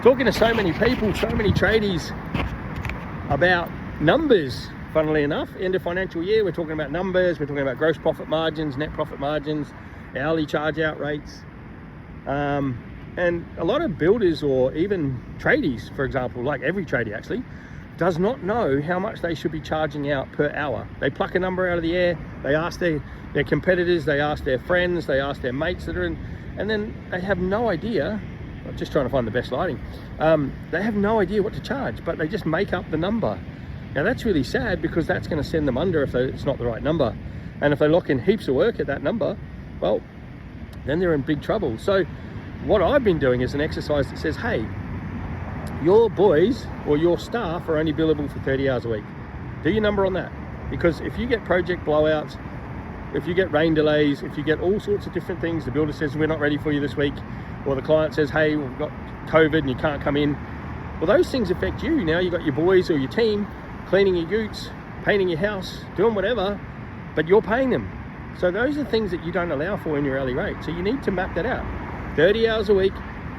talking to so many people, so many tradies about numbers. Funnily enough, end of financial year, we're talking about numbers, we're talking about gross profit margins, net profit margins, hourly charge out rates. And a lot of builders, or even tradies, for example, like every tradie actually, does not know how much they should be charging out per hour. They pluck a number out of the air, they ask their competitors, they ask their friends, they ask their mates that are in, and then they have no idea. I'm just trying to find the best lighting. They have no idea what to charge, but they just make up the number. Now that's really sad, because that's going to send them under if it's not the right number. And if they lock in heaps of work at that number, well, then they're in big trouble. So what I've been doing is an exercise that says, hey, your boys or your staff are only billable for 30 hours a week. Do your number on that. Because if you get project blowouts, if you get rain delays, if you get all sorts of different things, the builder says, we're not ready for you this week, or the client says, hey, we've got COVID and you can't come in. Well, those things affect you. Now you've got your boys or your team cleaning your utes, painting your house, doing whatever, but you're paying them. So those are things that you don't allow for in your hourly rate. So you need to map that out. 30 hours a week,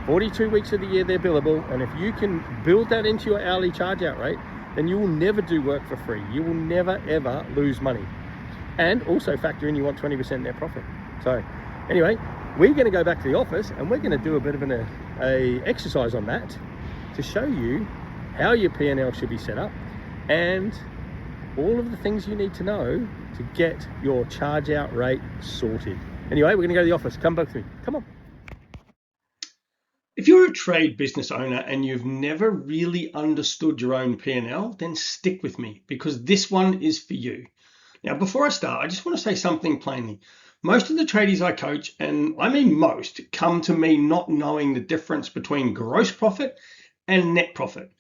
42 weeks of the year they're billable, and if you can build that into your hourly charge out rate, then you will never do work for free. You will never ever lose money. And also factor in you want 20% net profit. So anyway, we're going to go back to the office and we're going to do a bit of an exercise on that to show you how your P&L should be set up and all of the things you need to know to get your charge out rate sorted. Anyway, we're going to go to the office. Come back with me. Come on. If you're a trade business owner and you've never really understood your own P&L, then stick with me, because this one is for you. Now, before I start, I just want to say something plainly. Most of the tradies I coach, and I mean most, come to me not knowing the difference between gross profit and net profit.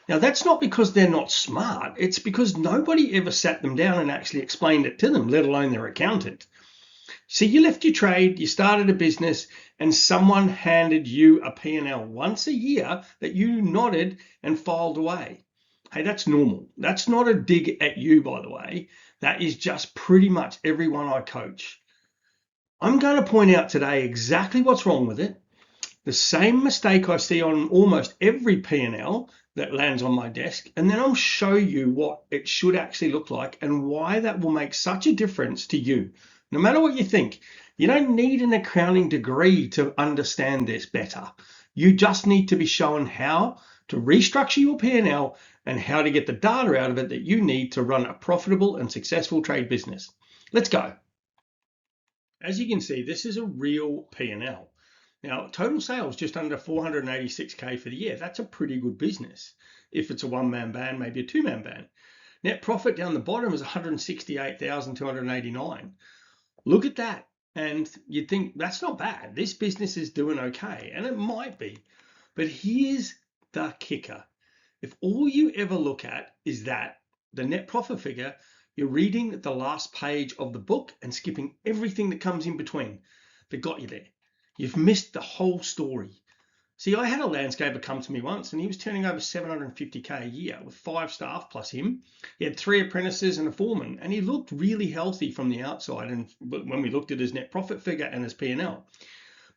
Now, that's not because they're not smart. It's because nobody ever sat them down and actually explained it to them, let alone their accountant. See, you left your trade, you started a business, and someone handed you a P&L once a year that you nodded and filed away. Hey, that's normal. That's not a dig at you, by the way. That is just pretty much everyone I coach. I'm going to point out today exactly what's wrong with it. The same mistake I see on almost every P&L that lands on my desk, and then I'll show you what it should actually look like and why that will make such a difference to you. No matter what you think, you don't need an accounting degree to understand this better. You just need to be shown how to restructure your P&L and how to get the data out of it that you need to run a profitable and successful trade business. Let's go. As you can see, this is a real P&L. Now, total sales just under 486K for the year. That's a pretty good business. If it's a one-man band, maybe a two-man band. Net profit down the bottom is 168,289. Look at that. And you'd think that's not bad. This business is doing okay, and it might be. But here's the kicker. If all you ever look at is that, the net profit figure, you're reading the last page of the book and skipping everything that comes in between that got you there. You've missed the whole story. See, I had a landscaper come to me once and he was turning over 750K a year with 5 staff plus him. He had 3 apprentices and a foreman, and he looked really healthy from the outside, and when we looked at his net profit figure and his P&L.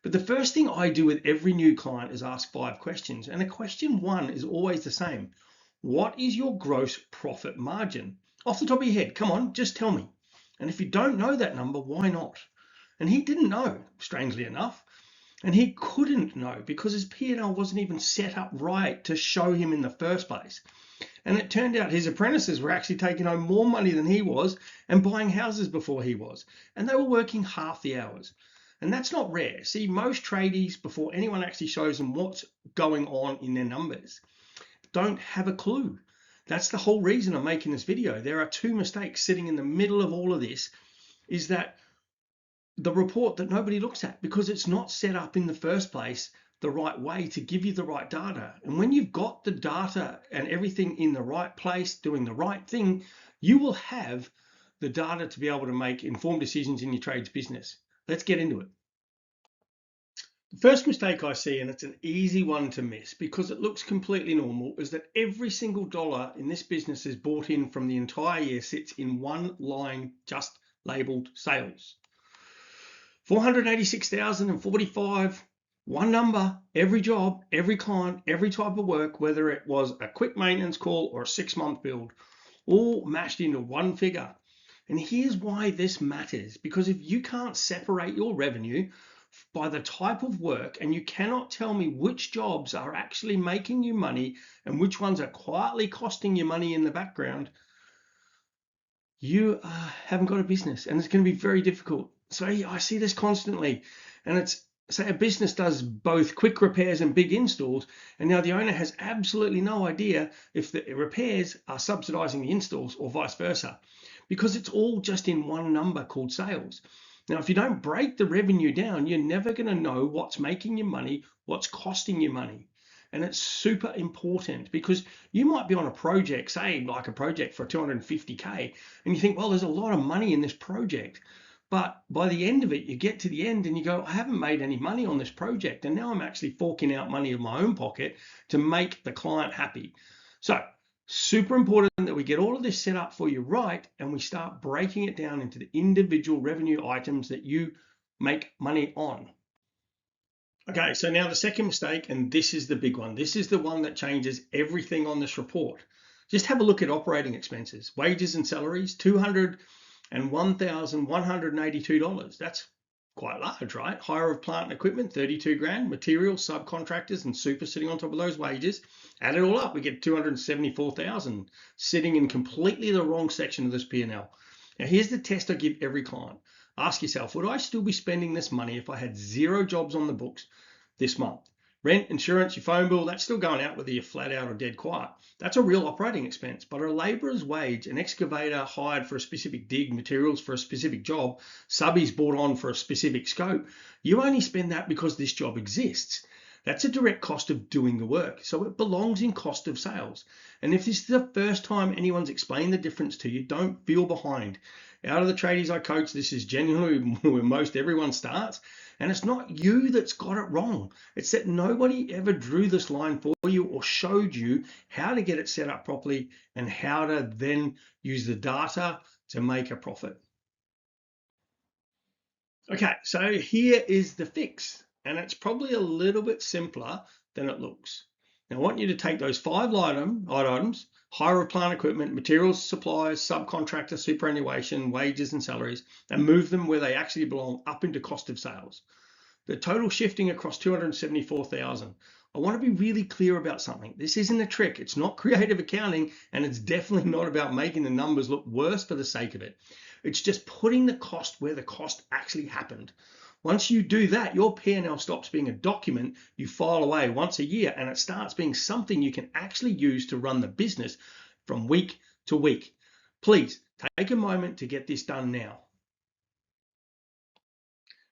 But the first thing I do with every new client is ask 5 questions, and the question 1 is always the same. What is your gross profit margin? Off the top of your head, come on, just tell me. And if you don't know that number, why not? And he didn't know, strangely enough. And he couldn't know because his P&L wasn't even set up right to show him in the first place. And it turned out his apprentices were actually taking home more money than he was and buying houses before he was. And they were working half the hours. And that's not rare. See, most tradies, before anyone actually shows them what's going on in their numbers, don't have a clue. That's the whole reason I'm making this video. There are 2 mistakes sitting in the middle of all of this, is that the report that nobody looks at, because it's not set up in the first place the right way to give you the right data. And when you've got the data and everything in the right place, doing the right thing, you will have the data to be able to make informed decisions in your trades business. Let's get into it. The first mistake I see, and it's an easy one to miss because it looks completely normal, is that every single dollar in this business is bought in from the entire year sits in one line just labeled sales. 486,045 One number, every job, every client, every type of work, whether it was a quick maintenance call or a 6-month build, all mashed into one figure. And here's why this matters, because if you can't separate your revenue by the type of work, and you cannot tell me which jobs are actually making you money and which ones are quietly costing you money in the background, you haven't got a business, and it's going to be very difficult. So I see this constantly, and it's, say a business does both quick repairs and big installs, and now the owner has absolutely no idea if the repairs are subsidizing the installs or vice versa, because it's all just in one number called sales. Now, if you don't break the revenue down, you're never going to know what's making you money, what's costing you money. And it's super important, because you might be on a project, say like a project for 250K, and you think, well, there's a lot of money in this project. But by the end of it, you get to the end and you go, I haven't made any money on this project. And now I'm actually forking out money in my own pocket to make the client happy. So super important that we get all of this set up for you right, and we start breaking it down into the individual revenue items that you make money on. Okay, so now the second mistake, and this is the big one. This is the one that changes everything on this report. Just have a look at operating expenses, wages and salaries, $201,182. That's quite large, right? Hire of plant and equipment, 32 grand, materials, subcontractors, and super sitting on top of those wages. Add it all up, we get 274,000 sitting in completely the wrong section of this P&L. Now, here's the test I give every client. Ask yourself, would I still be spending this money if I had 0 jobs on the books this month? Rent, insurance, your phone bill, that's still going out whether you're flat out or dead quiet. That's a real operating expense. But a labourer's wage, an excavator hired for a specific dig, materials for a specific job, subbies bought on for a specific scope, you only spend that because this job exists. That's a direct cost of doing the work, so it belongs in cost of sales. And if this is the first time anyone's explained the difference to you, don't feel behind. Out of the tradies I coach, this is genuinely where most everyone starts. And it's not you that's got it wrong. It's that nobody ever drew this line for you or showed you how to get it set up properly and how to then use the data to make a profit. Okay, so here is the fix, and it's probably a little bit simpler than it looks. Now, I want you to take those 5 items, hire of plant equipment, materials, supplies, subcontractor, superannuation, wages and salaries, and move them where they actually belong up into cost of sales. The total shifting across 274,000. I want to be really clear about something. This isn't a trick. It's not creative accounting, and it's definitely not about making the numbers look worse for the sake of it. It's just putting the cost where the cost actually happened. Once you do that, your P&L stops being a document you file away once a year, and it starts being something you can actually use to run the business from week to week. Please take a moment to get this done now.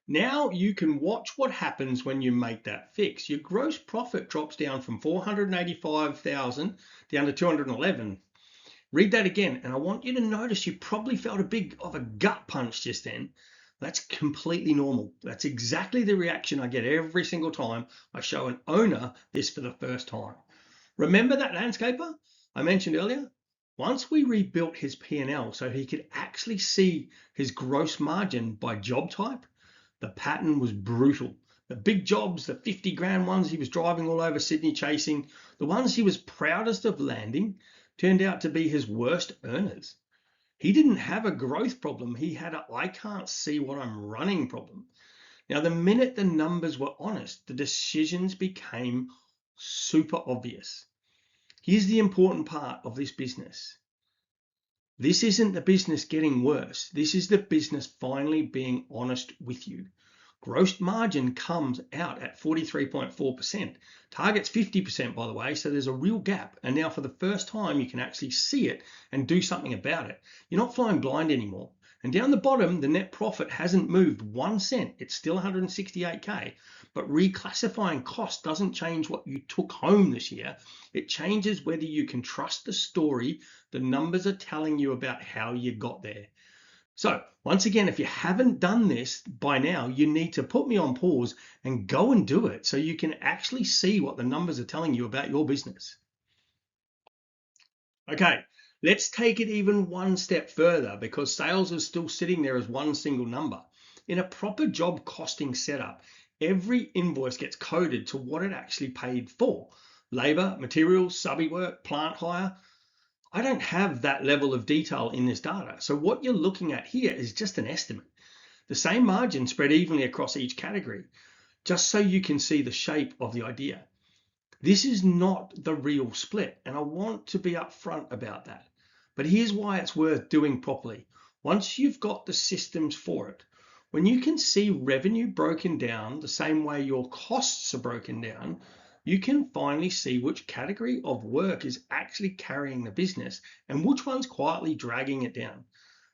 Now you can watch what happens when you make that fix. Your gross profit drops down from 485,000 down to 211. Read that again, and I want you to notice you probably felt a big of a gut punch just then. That's completely normal. That's exactly the reaction I get every single time I show an owner this for the first time. Remember that landscaper I mentioned earlier? Once we rebuilt his P&L so he could actually see his gross margin by job type, the pattern was brutal. The big jobs, the 50 grand ones he was driving all over Sydney chasing, the ones he was proudest of landing, turned out to be his worst earners. He didn't have a growth problem. He had a I can't see what I'm running problem. Now, the minute the numbers were honest, the decisions became super obvious. Here's the important part of this business. This isn't the business getting worse. This is the business finally being honest with you. Gross margin comes out at 43.4%. Target's 50%, by the way, so there's a real gap. And now for the first time, you can actually see it and do something about it. You're not flying blind anymore. And down the bottom, the net profit hasn't moved 1 cent. It's still 168K. But reclassifying cost doesn't change what you took home this year. It changes whether you can trust the story the numbers are telling you about how you got there. So once again, if you haven't done this by now, you need to put me on pause and go and do it so you can actually see what the numbers are telling you about your business. Okay, let's take it even one step further, because sales is still sitting there as one single number. In a proper job costing setup, Every invoice gets coded to what it actually paid for. Labor, materials, subby work, plant hire. I don't have that level of detail in this data. So what you're looking at here is just an estimate. The same margin spread evenly across each category, just so you can see the shape of the idea. This is not the real split, and I want to be upfront about that. But here's why it's worth doing properly. Once you've got the systems for it, when you can see revenue broken down the same way your costs are broken down, you can finally see which category of work is actually carrying the business and which one's quietly dragging it down.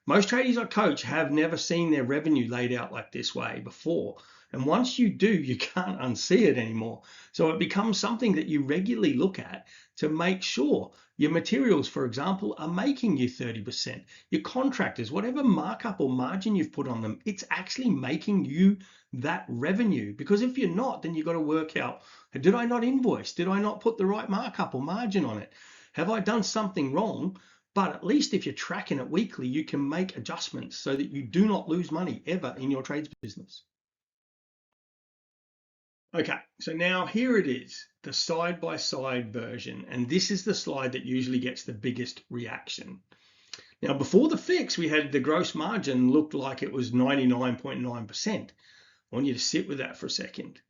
Most tradies I coach have never seen their revenue laid out like this way before. And once you do, you can't unsee it anymore. So it becomes something that you regularly look at to make sure your materials, for example, are making you 30%. Your contractors, whatever markup or margin you've put on them, it's actually making you that revenue. Because if you're not, then you've got to work out, did I not invoice? Did I not put the right markup or margin on it? Have I done something wrong? But at least if you're tracking it weekly, you can make adjustments so that you do not lose money ever in your trades business. Okay, so now here it is, the side-by-side version, and this is the slide that usually gets the biggest reaction. Now, before the fix, we had the gross margin looked like it was 99.9%. I want you to sit with that for a second.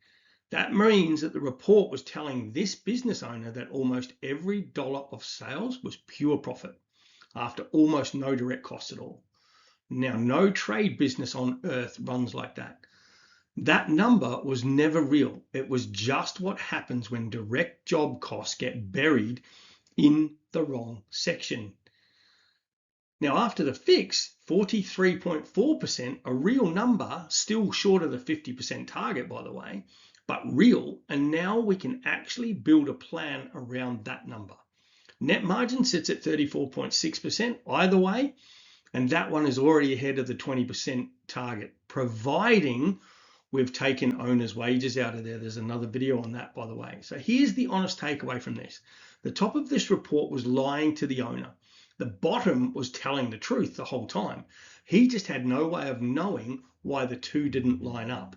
That means that the report was telling this business owner that almost every dollar of sales was pure profit after almost no direct costs at all. Now, no trade business on earth runs like that. That number was never real. It was just what happens when direct job costs get buried in the wrong section. Now, after the fix, 43.4%, a real number, still short of the 50% target, by the way, but real. And now we can actually build a plan around that number. Net margin sits at 34.6% either way, and that one is already ahead of the 20% target, providing we've taken owners' wages out of there. There's another video on that, by the way. So here's the honest takeaway from this. The top of this report was lying to the owner. The bottom was telling the truth the whole time. He just had no way of knowing why the two didn't line up.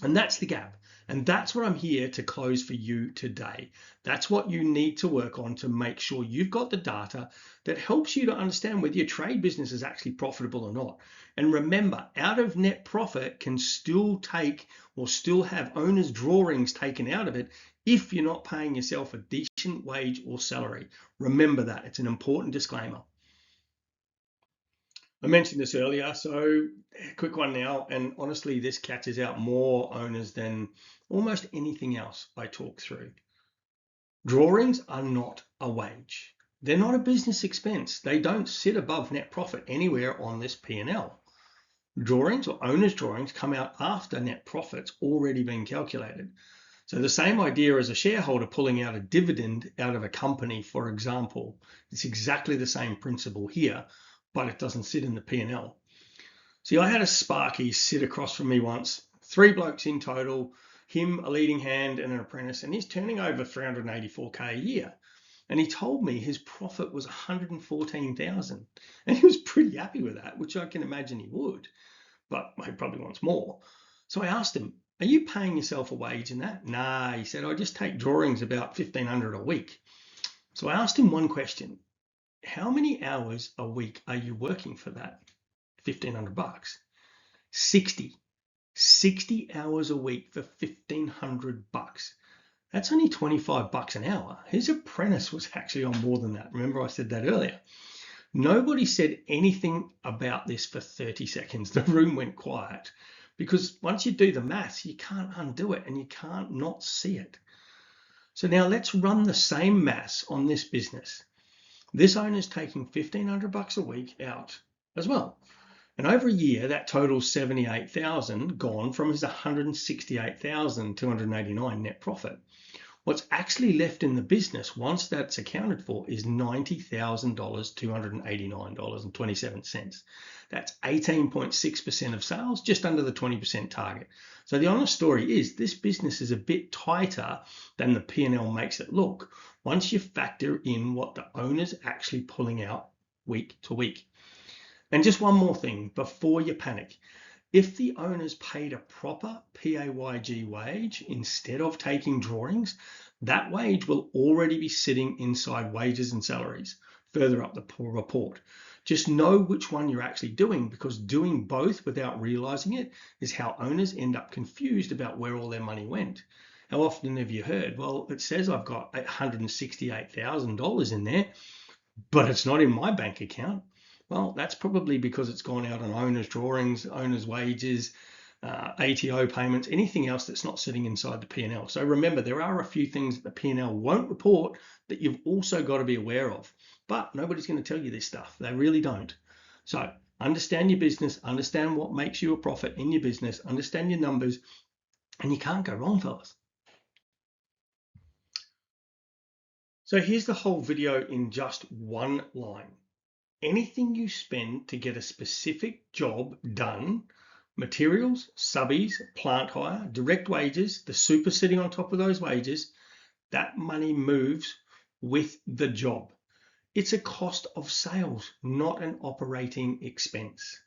And that's the gap. And that's what I'm here to close for you today. That's what you need to work on to make sure you've got the data that helps you to understand whether your trade business is actually profitable or not. And remember, out of net profit can still take or still have owner's drawings taken out of it if you're not paying yourself a decent wage or salary. Remember that. It's an important disclaimer. I mentioned this earlier, so quick one now, and honestly, this catches out more owners than almost anything else I talk through. Drawings are not a wage. They're not a business expense. They don't sit above net profit anywhere on this P&L. Drawings or owner's drawings come out after net profit's already been calculated. So the same idea as a shareholder pulling out a dividend out of a company, for example, it's exactly the same principle here, but it doesn't sit in the P&L. See, I had a Sparky sit across from me once, 3 blokes in total, him, a leading hand and an apprentice, and he's turning over 384K a year. And he told me his profit was 114,000. And he was pretty happy with that, which I can imagine he would, but he probably wants more. So I asked him, are you paying yourself a wage in that? Nah, he said, I just take drawings about 1,500 a week. So I asked him one question. How many hours a week are you working for that 1,500 bucks? 60 hours a week for 1,500 bucks. That's only 25 bucks an hour. His apprentice was actually on more than that. Remember I said that earlier. Nobody said anything about this for 30 seconds. The room went quiet because once you do the maths, you can't undo it and you can't not see it. So now let's run the same maths on this business. This owner's taking 1,500 bucks a week out as well. And over a year, that totals 78,000 gone from his 168,289 net profit. What's actually left in the business once that's accounted for is $90,289.27. That's 18.6% of sales, just under the 20% target. So the honest story is this business is a bit tighter than the P&L makes it look once you factor in what the owner's actually pulling out week to week. And just one more thing before you panic. If the owners paid a proper PAYG wage instead of taking drawings, that wage will already be sitting inside wages and salaries further up the report. Just know which one you're actually doing, because doing both without realizing it is how owners end up confused about where all their money went. How often have you heard, well, it says I've got $868,000 in there, but it's not in my bank account? Well, that's probably because it's gone out on owners' drawings, owners' wages, ATO payments, anything else that's not sitting inside the P&L. So remember, there are a few things that the P&L won't report that you've also got to be aware of. But nobody's going to tell you this stuff. They really don't. So understand your business, understand what makes you a profit in your business, understand your numbers, and you can't go wrong, fellas. So here's the whole video in just one line. Anything you spend to get a specific job done, materials, subbies, plant hire, direct wages, the super sitting on top of those wages, that money moves with the job. It's a cost of sales, not an operating expense.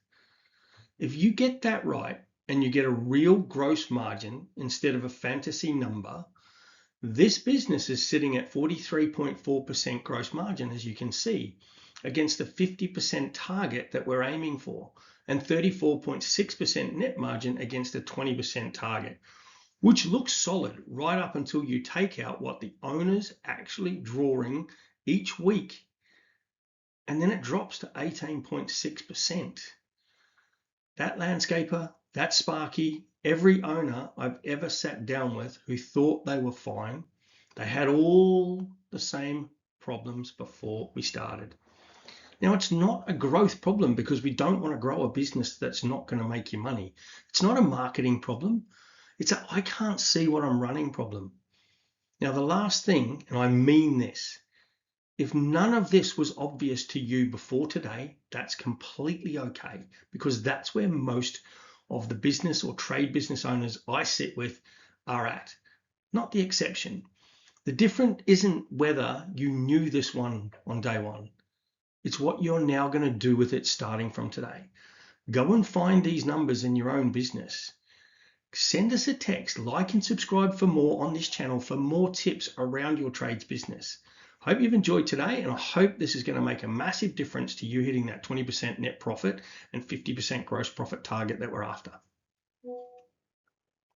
If you get that right and you get a real gross margin instead of a fantasy number, this business is sitting at 43.4% gross margin, as you can see, against the 50% target that we're aiming for, and 34.6% net margin against a 20% target, which looks solid right up until you take out what the owner's actually drawing each week, and then it drops to 18.6%. That landscaper, that Sparky, every owner I've ever sat down with who thought they were fine, they had all the same problems before we started. Now, it's not a growth problem because we don't want to grow a business that's not going to make you money. It's not a marketing problem. It's a I can't see what I'm running problem. Now, the last thing, and I mean this, if none of this was obvious to you before today, that's completely okay, because that's where most of the business or trade business owners I sit with are at, not the exception. The difference isn't whether you knew this one on day one. It's what you're now going to do with it starting from today. Go and find these numbers in your own business. Send us a text, like and subscribe for more on this channel for more tips around your trades business. Hope you've enjoyed today, and I hope this is going to make a massive difference to you hitting that 20% net profit and 50% gross profit target that we're after.